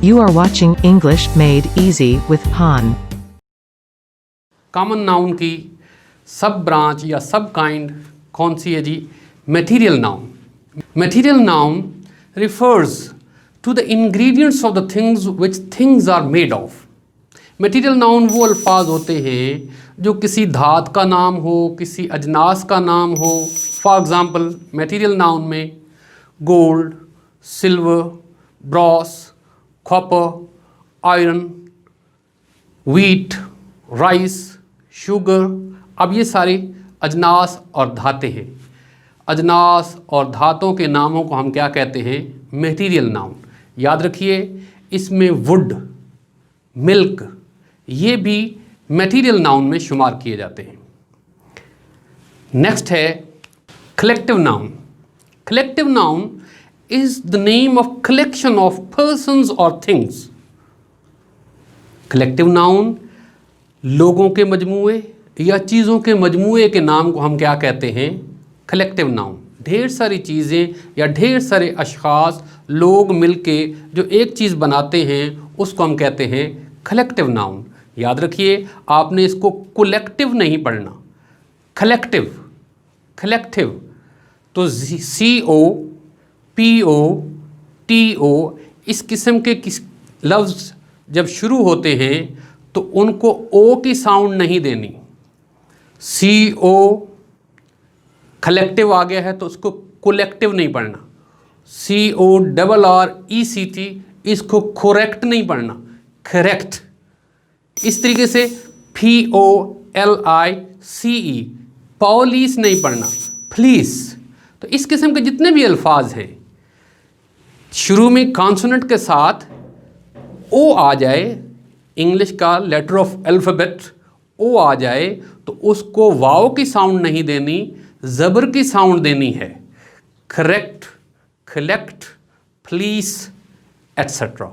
You are watching English Made Easy with Han. Common noun की सब branch या sub kind कौन सी है जी? Material noun. Material noun refers to the ingredients of the things which things are made of. Material noun वो अल्फाज होते हैं जो किसी धात का नाम हो, किसी अजनास का नाम हो. फॉर एग्ज़ाम्पल मटेरियल नाउन में gold, silver, Bros, copper, iron, wheat, rice, sugar. अब ये सारे अजनास और धातें हैं. अजनास और धातों के नामों को हम क्या कहते हैं? Material noun. याद रखिए इसमें वुड, मिल्क ये भी मटेरियल नाउन में शुमार किए जाते हैं. नेक्स्ट है collective noun. Collective noun is the name of collection of persons or things. Collective noun लोगों के मजमूए या चीज़ों के मजमूए के नाम को हम क्या कहते हैं? Collective noun. ढेर सारी चीज़ें या ढेर सारे अशख़ास लोग मिलके जो एक चीज़ बनाते हैं उसको हम कहते हैं कलेक्टिव नाउन. याद रखिए आपने इसको कलेक्टिव नहीं पढ़ना, कलेक्टिव. कलेक्टिव तो COPOTO इस किस्म के लफ्ज़ जब शुरू होते हैं तो उनको ओ की साउंड नहीं देनी. CO कलेक्टिव आ गया है तो उसको कलेक्टिव नहीं पढ़ना. CORRECT इसको करेक्ट नहीं पढ़ना, करेक्ट. इस तरीके से POLICE पॉलिस नहीं पढ़ना, प्लीज़. तो इस किस्म के जितने भी अल्फाज हैं शुरू में कॉन्सोनेंट के साथ ओ आ जाए, इंग्लिश का लेटर ऑफ अल्फ़ाबेट ओ आ जाए तो उसको वाव की साउंड नहीं देनी, ज़बर की साउंड देनी है. Correct, collect, please etcetera.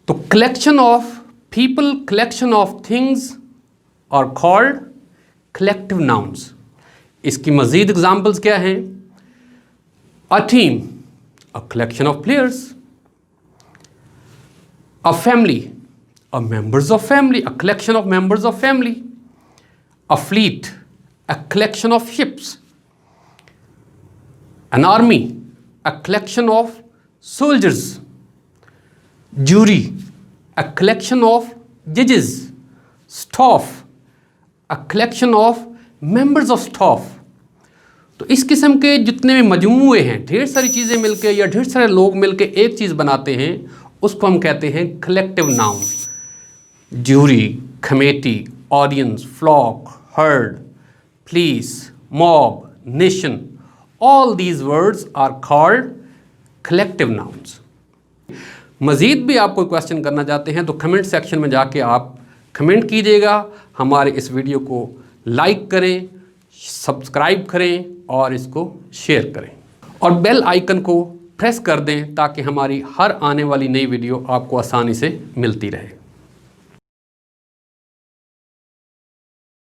तो collection of people, collection of things are called collective nouns. इसकी मज़ीद एग्जाम्पल्स क्या हैं? A team, a collection of players. A family, a members of family, a collection of members of family. A fleet, a collection of ships. An army, a collection of soldiers. Jury, a collection of judges. Staff, a collection of members of staff. तो इस किस्म के जितने भी मजमूए हैं, ढेर सारी चीज़ें मिलके या ढेर सारे लोग मिलके एक चीज़ बनाते हैं उसको हम कहते हैं collective noun. Jury, committee, audience, flock, herd, police, mob, nation, all these words are called collective nouns. मज़ीद भी आप कोई क्वेश्चन करना चाहते हैं तो कमेंट सेक्शन में जाके आप कमेंट कीजिएगा. हमारे इस वीडियो को लाइक करें, सब्सक्राइब करें और इसको शेयर करें और बेल आइकन को प्रेस कर दें ताकि हमारी हर आने वाली नई वीडियो आपको आसानी से मिलती रहे.